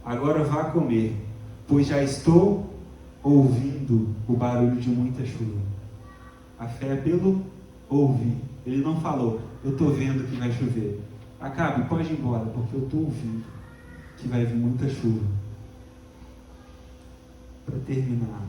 agora vá comer, pois já estou ouvindo o barulho de muita chuva. A fé é pelo ouvir. Ele não falou: eu estou vendo que vai chover. Acabe, pode ir embora, porque eu estou ouvindo que vai vir muita chuva. Para terminar,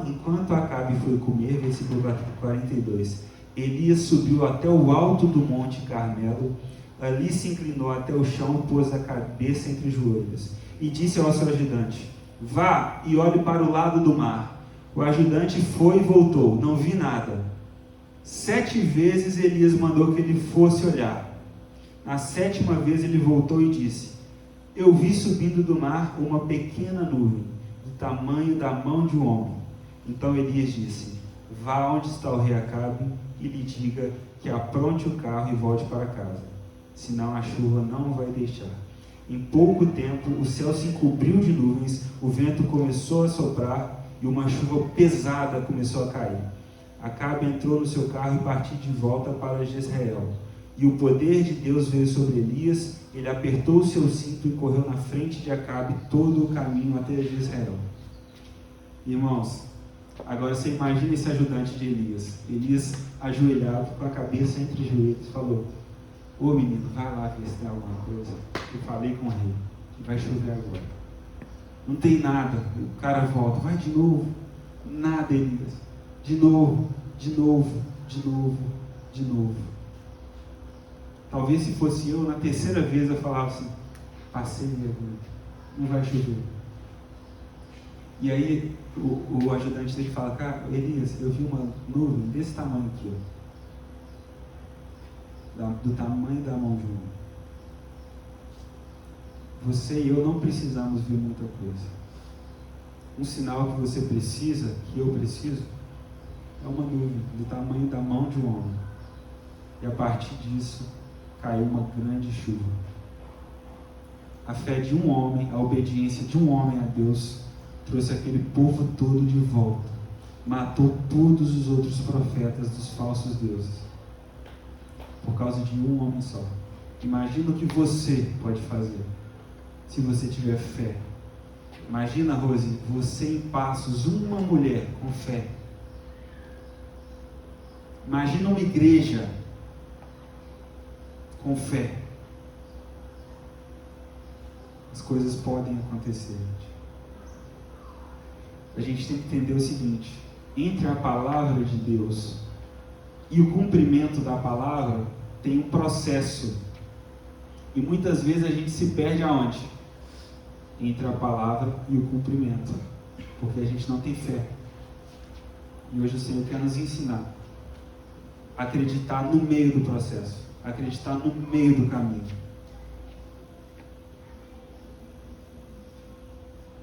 enquanto Acabe foi comer, versículo 42, Elias subiu até o alto do monte Carmelo, ali se inclinou até o chão, pôs a cabeça entre os joelhos, e disse ao seu ajudante: vá e olhe para o lado do mar. O ajudante foi e voltou, não vi nada. 7 vezes Elias mandou que ele fosse olhar. Na 7ª vez ele voltou e disse: eu vi subindo do mar uma pequena nuvem, do tamanho da mão de um homem. Então Elias disse: vá onde está o rei Acabe e lhe diga que apronte o carro e volte para casa, senão a chuva não o vai deixar. Em pouco tempo o céu se encobriu de nuvens, o vento começou a soprar e uma chuva pesada começou a cair. Acabe entrou no seu carro e partiu de volta para Jezreel. E o poder de Deus veio sobre Elias, ele apertou o seu cinto e correu na frente de Acabe todo o caminho até Jezreel. Irmãos, agora você imagina esse ajudante de Elias. Elias ajoelhado, com a cabeça entre os joelhos, falou: ô menino, vai lá ver se tem alguma coisa. Eu falei com o rei, que vai chover agora. Não tem nada. O cara volta, vai de novo. Nada, Elias. De novo, de novo, de novo, de novo. Talvez se fosse eu, na terceira vez eu falava assim: passei vergonha, não vai chover. E aí o ajudante dele fala: cara, Elias, eu vi uma nuvem desse tamanho aqui, ó, do tamanho da mão de um homem. Você e eu não precisamos ver muita coisa. Um sinal que você precisa, que eu preciso, é uma nuvem do tamanho da mão de um homem. E a partir disso caiu uma grande chuva. A fé de um homem, a obediência de um homem a Deus, trouxe aquele povo todo de volta. Matou todos os outros profetas dos falsos deuses. Por causa de um homem só. Imagina o que você pode fazer, se você tiver fé. Imagina, Rose, você em Passos, uma mulher com fé. Imagina uma igreja com fé. As coisas podem acontecer, gente. A gente tem que entender o seguinte: entre a palavra de Deus e o cumprimento da palavra tem um processo. E muitas vezes a gente se perde aonde? Entre a palavra e o cumprimento, porque a gente não tem fé. E hoje o Senhor quer nos ensinar a acreditar no meio do processo, acreditar no meio do caminho.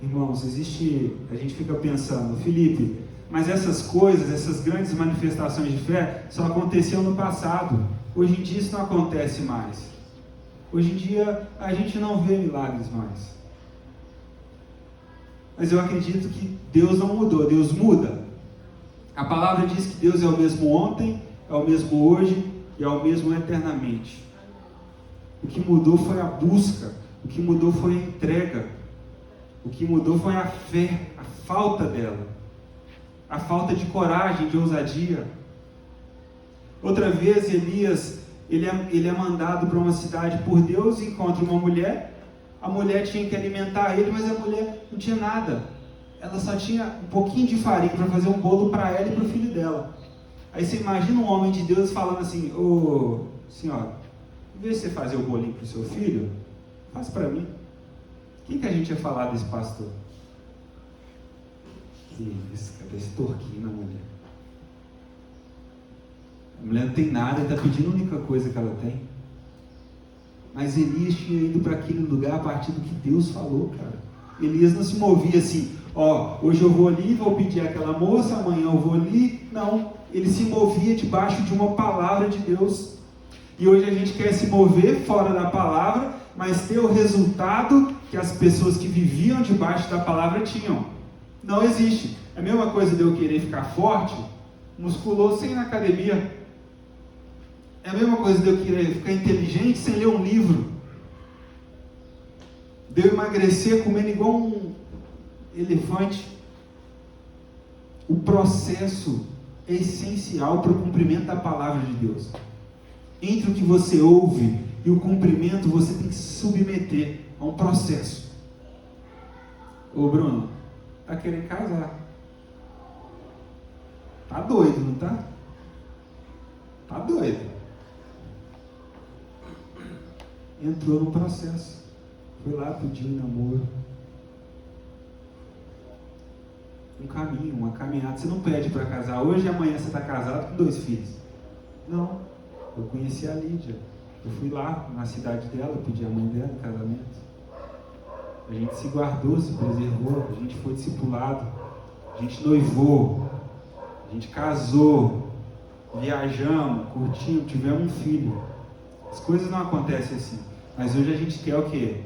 Irmãos, a gente fica pensando: Felipe, mas essas coisas, essas grandes manifestações de fé só aconteciam no passado. Hoje em dia isso não acontece mais. Hoje em dia a gente não vê milagres mais. Mas eu acredito que Deus não mudou, Deus muda. A palavra diz que Deus é o mesmo ontem, é o mesmo hoje e é o mesmo eternamente. O que mudou foi a busca, o que mudou foi a entrega, o que mudou foi a fé, a falta dela, a falta de coragem, de ousadia. Outra vez Elias, ele é mandado para uma cidade por Deus e encontra uma mulher. A mulher tinha que alimentar ele, mas a mulher não tinha nada. Ela só tinha um pouquinho de farinha para fazer um bolo para ela e para o filho dela. Aí você imagina um homem de Deus falando assim: ô senhora, em vez de você fazer o bolinho para o seu filho, faz para mim. O que a gente ia falar desse pastor? Esse torquinho na mulher. A mulher não tem nada, está pedindo a única coisa que ela tem. Mas Elias tinha ido para aquele lugar a partir do que Deus falou, cara. Elias não se movia assim: ó, hoje eu vou ali, vou pedir àquela moça, amanhã eu vou ali. Não, ele se movia debaixo de uma palavra de Deus. E hoje a gente quer se mover fora da palavra, mas ter o resultado que as pessoas que viviam debaixo da palavra tinham. Não existe. É a mesma coisa de eu querer ficar forte, musculoso, sem ir na academia. É a mesma coisa de eu querer ficar inteligente sem ler um livro. De eu emagrecer comendo igual um elefante. O processo é essencial para o cumprimento da palavra de Deus. Entre o que você ouve e o cumprimento, você tem que se submeter a um processo. Ô Bruno, tá querendo casar? Tá doido, não tá? Tá doido. Entrou no processo. Foi lá, pediu um namoro. Um caminho, uma caminhada. Você não pede para casar hoje e amanhã você está casado com 2 filhos. Não. Eu conheci a Lídia. Eu fui lá na cidade dela, pedi a mãe dela em casamento. A gente se guardou, se preservou, a gente foi discipulado, a gente noivou, a gente casou, viajamos, curtimos, tivemos um filho. As coisas não acontecem assim. Mas hoje a gente quer o quê?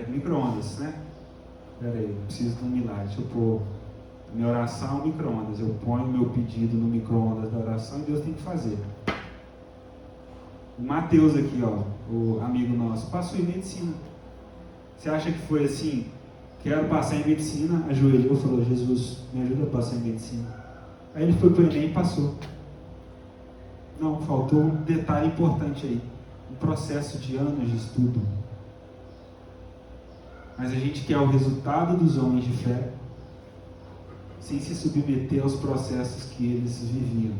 Micro-ondas, né? Peraí, eu preciso de um milagre. Deixa eu pôr minha oração no micro-ondas. Eu ponho meu pedido no micro-ondas da oração e Deus tem que fazer. O Mateus aqui, ó, o amigo nosso, passou em medicina. Você acha que foi assim? Quero passar em medicina, ajoelhou e falou: Jesus, me ajuda a passar em medicina. Aí ele foi para o Enem e passou. Não, faltou um detalhe importante aí. Um processo de anos de estudo. Mas a gente quer o resultado dos homens de fé, sem se submeter aos processos que eles viviam.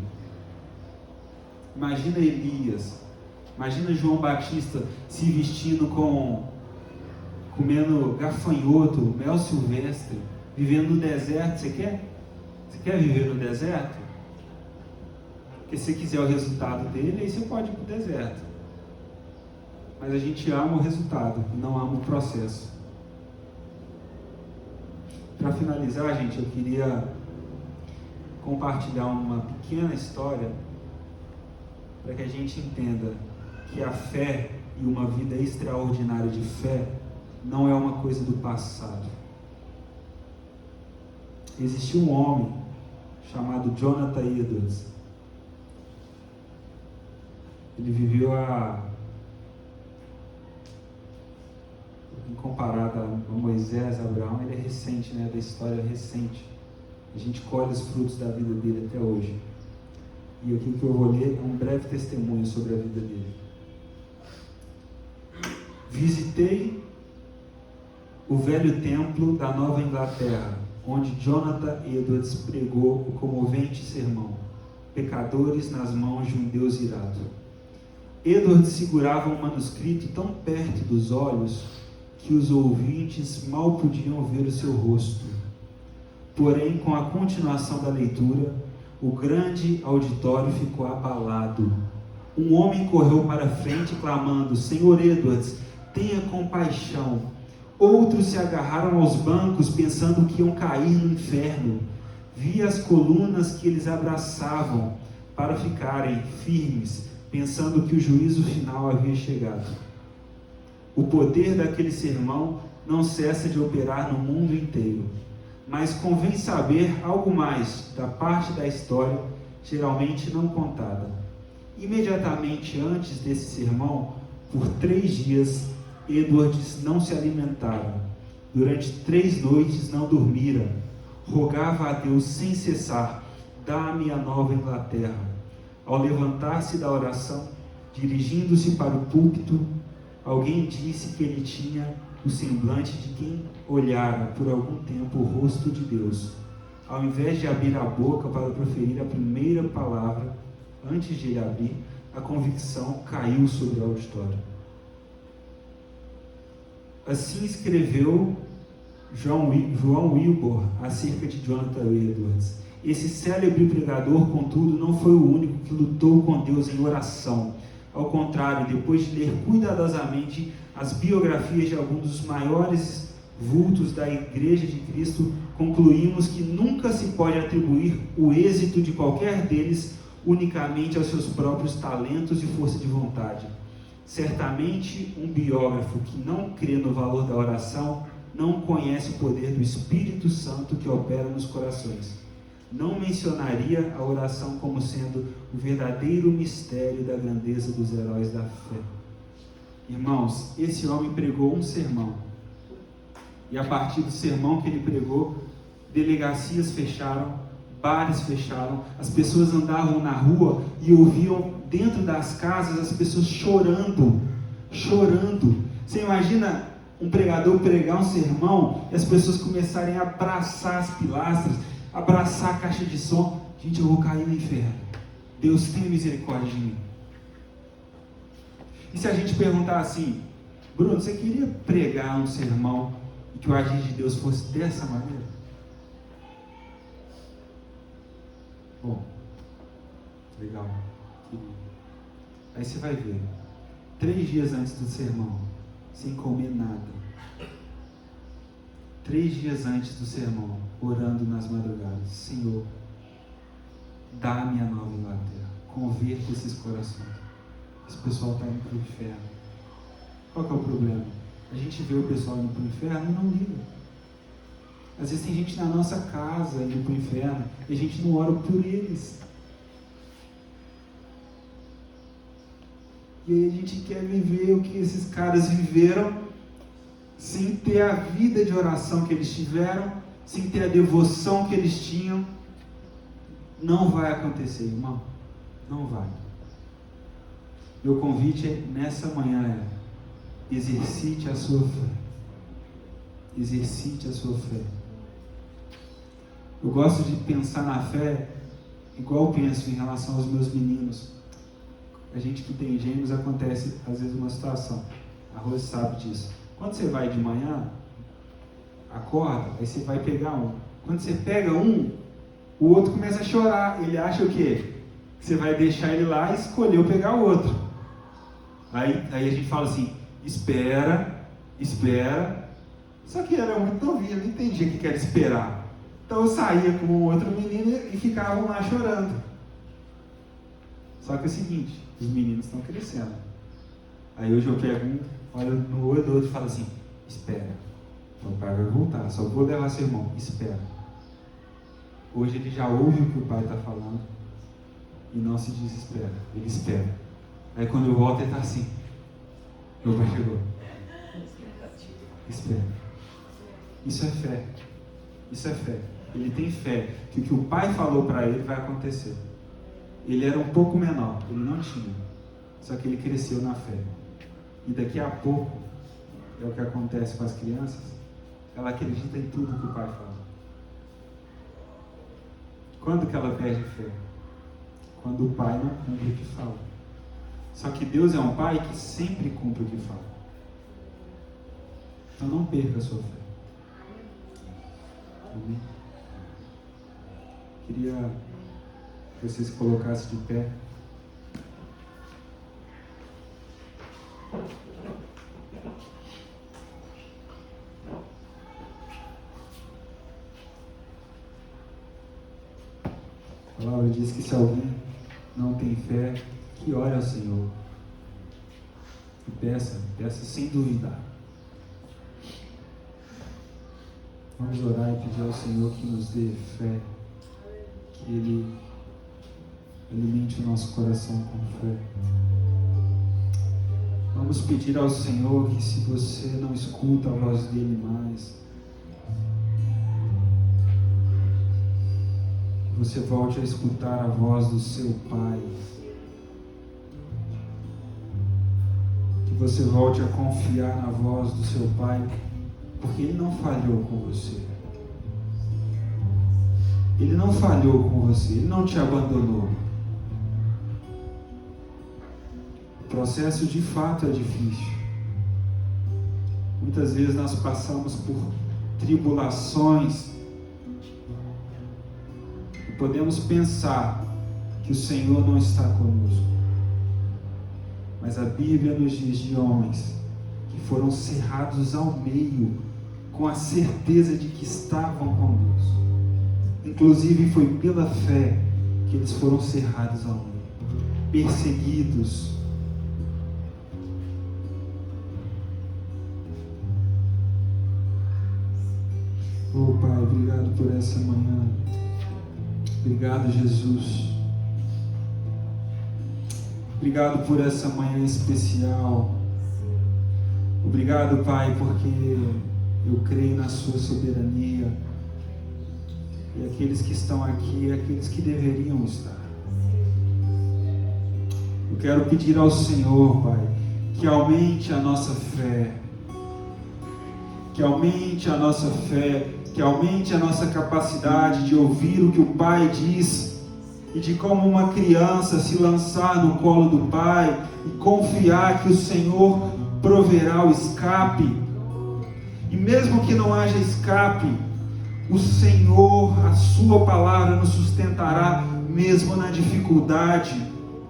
Imagina Elias, imagina João Batista se vestindo comendo gafanhoto, mel silvestre, vivendo no deserto. Você quer? Você quer viver no deserto? Porque se você quiser o resultado dele, aí você pode ir para o deserto. Mas a gente ama o resultado e não ama o processo. Para finalizar, gente, eu queria compartilhar uma pequena história para que a gente entenda que a fé e uma vida extraordinária de fé não é uma coisa do passado. Existiu um homem chamado Jonathan Edwards. Ele viveu comparado a Moisés, a Abraão, ele é recente, né? Da história recente. A gente colhe os frutos da vida dele até hoje. E aqui que eu vou ler é um breve testemunho sobre a vida dele. Visitei o velho templo da Nova Inglaterra, onde Jonathan Edwards pregou o comovente sermão: pecadores nas mãos de um Deus irado. Edwards segurava um manuscrito tão perto dos olhos que os ouvintes mal podiam ver o seu rosto. Porém, com a continuação da leitura, o grande auditório ficou abalado. Um homem correu para a frente clamando: Senhor Edwards, tenha compaixão. Outros se agarraram aos bancos pensando que iam cair no inferno. Vi as colunas que eles abraçavam para ficarem firmes, pensando que o juízo final havia chegado. O poder daquele sermão não cessa de operar no mundo inteiro, mas convém saber algo mais da parte da história, geralmente não contada. Imediatamente antes desse sermão, por 3 dias, Edwards não se alimentara. Durante 3 noites não dormira. Rogava a Deus sem cessar: dá-me a Nova Inglaterra. Ao levantar-se da oração, dirigindo-se para o púlpito, alguém disse que ele tinha o semblante de quem olhara por algum tempo o rosto de Deus. Ao invés de abrir a boca para proferir a primeira palavra, antes de ele abrir, a convicção caiu sobre o auditório. Assim escreveu João Wilbur acerca de Jonathan Edwards. Esse célebre pregador, contudo, não foi o único que lutou com Deus em oração. Ao contrário, depois de ler cuidadosamente as biografias de alguns dos maiores vultos da Igreja de Cristo, concluímos que nunca se pode atribuir o êxito de qualquer deles unicamente aos seus próprios talentos e força de vontade. Certamente, um biógrafo que não crê no valor da oração não conhece o poder do Espírito Santo que opera nos corações. Não mencionaria a oração como sendo o verdadeiro mistério da grandeza dos heróis da fé. Irmãos, esse homem pregou um sermão. E a partir do sermão que ele pregou, delegacias fecharam, bares fecharam, as pessoas andavam na rua e ouviam dentro das casas as pessoas chorando. Você imagina um pregador pregar um sermão e as pessoas começarem a abraçar as pilastras, abraçar a caixa de som? Gente, eu vou cair no inferno. Deus tenha misericórdia de mim. E se a gente perguntar assim: Bruno, você queria pregar um sermão e que o agir de Deus fosse dessa maneira? Bom, legal. Aí você vai ver, 3 dias antes do sermão, sem comer nada. 3 dias antes do sermão, orando nas madrugadas: Senhor, dá-me a Nova Inglaterra, converta esses corações. Esse pessoal está indo para o inferno. Qual que é o problema? A gente vê o pessoal indo para o inferno e não liga. Às vezes tem gente na nossa casa indo para o inferno e a gente não ora por eles. E aí a gente quer viver o que esses caras viveram, sem ter a vida de oração que eles tiveram, sem ter a devoção que eles tinham. Não vai acontecer, irmão. Não vai. Meu convite nessa manhã é: exercite a sua fé. Exercite a sua fé. Eu gosto de pensar na fé igual eu penso em relação aos meus meninos. A gente que tem gêmeos, acontece às vezes uma situação. A Rose sabe disso. Quando você vai de manhã, acorda, aí você vai pegar um. Quando você pega um, o outro começa a chorar. Ele acha o quê? Que você vai deixar ele lá e escolheu pegar o outro. Aí a gente fala assim: espera. Só que era muito novinho, não entendia o que era esperar. Então eu saía com o outro menino e ficavam lá chorando. Só que é o seguinte, os meninos estão crescendo. Aí hoje eu pego um, olho no olho do outro e falo assim: espera, meu pai vai voltar, só vou levar seu irmão, espera. Hoje ele já ouve o que o pai está falando e não se desespera, ele espera. Aí quando eu volto ele está assim: meu pai chegou. Espera. Isso é fé. Isso é fé. Ele tem fé que o que o pai falou para ele vai acontecer. Ele era um pouco menor, ele não tinha. Só que ele cresceu na fé. E daqui a pouco, é o que acontece com as crianças, ela acredita em tudo que o pai fala. Quando que ela perde fé? Quando o pai não cumpre o que fala. Só que Deus é um pai que sempre cumpre o que fala. Então não perca a sua fé. Amém? Queria que você se colocasse de pé. A palavra diz que se alguém não tem fé, que ore ao Senhor. E peça sem duvidar. Vamos orar e pedir ao Senhor que nos dê fé, que Ele alimente o nosso coração com fé. Vamos pedir ao Senhor que, se você não escuta a voz dEle mais, você volte a escutar a voz do seu Pai. Que você volte a confiar na voz do seu Pai, porque Ele não falhou com você. Ele não falhou com você, Ele não te abandonou. O processo de fato é difícil. Muitas vezes nós passamos por tribulações e podemos pensar que o Senhor não está conosco. Mas a Bíblia nos diz de homens que foram cerrados ao meio, com a certeza de que estavam com Deus. Inclusive foi pela fé que eles foram cerrados ao meio, perseguidos. Oh Pai, obrigado por essa manhã. Obrigado, Jesus. Obrigado por essa manhã especial. Obrigado, Pai, porque eu creio na sua soberania. E aqueles que estão aqui, aqueles que deveriam estar. Eu quero pedir ao Senhor, Pai, que aumente a nossa fé. Que aumente a nossa fé. Que aumente a nossa capacidade de ouvir o que o Pai diz. E de como uma criança se lançar no colo do Pai e confiar que o Senhor proverá o escape. E mesmo que não haja escape, o Senhor, a sua palavra nos sustentará mesmo na dificuldade,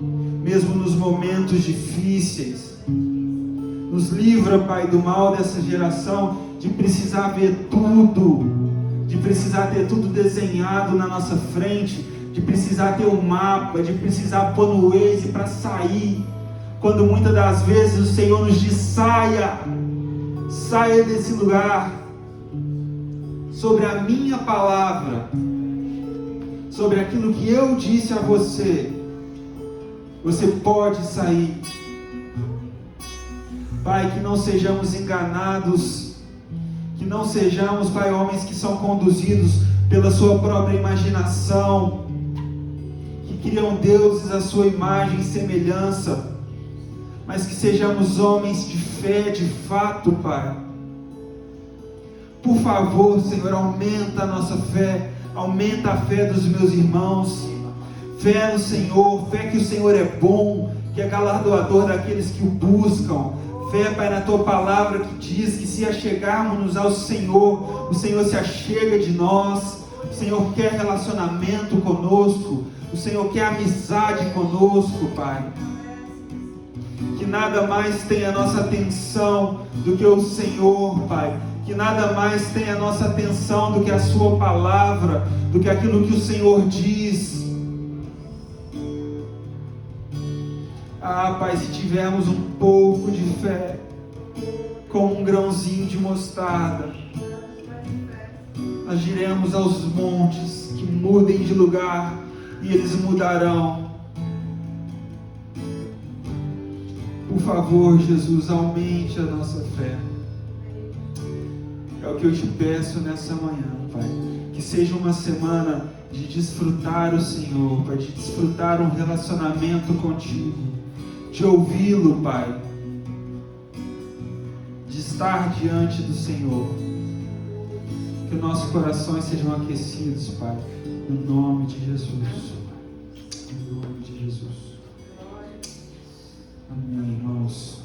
mesmo nos momentos difíceis. Nos livra, Pai, do mal dessa geração, de precisar ver tudo, de precisar ter tudo desenhado na nossa frente, de precisar ter um mapa, de precisar pôr no Waze para sair, quando muitas das vezes o Senhor nos diz: saia desse lugar, sobre a minha palavra, sobre aquilo que eu disse a você, você pode sair, Pai, que não sejamos enganados, que não sejamos, Pai, homens que são conduzidos pela sua própria imaginação, que criam deuses à sua imagem e semelhança, mas que sejamos homens de fé, de fato, Pai. Por favor, Senhor, aumenta a nossa fé, aumenta a fé dos meus irmãos, fé no Senhor, fé que o Senhor é bom, que é galardoador daqueles que o buscam, fé, Pai, na Tua palavra que diz que se achegarmos ao Senhor, o Senhor se achega de nós, o Senhor quer relacionamento conosco, o Senhor quer amizade conosco, Pai. Que nada mais tenha a nossa atenção do que o Senhor, Pai. Que nada mais tenha a nossa atenção do que a Sua palavra, do que aquilo que o Senhor diz. Ah, Pai, se tivermos um pouco de fé, como um grãozinho de mostarda, nós diremos aos montes que mudem de lugar e eles mudarão. Por favor, Jesus, aumente a nossa fé. É o que eu te peço nessa manhã, Pai. Que seja uma semana de desfrutar o Senhor, Pai, de desfrutar um relacionamento contigo, de ouvi-lo, Pai, de estar diante do Senhor. Que nossos corações sejam aquecidos, Pai, no nome de Jesus. No nome de Jesus. Amém, irmãos.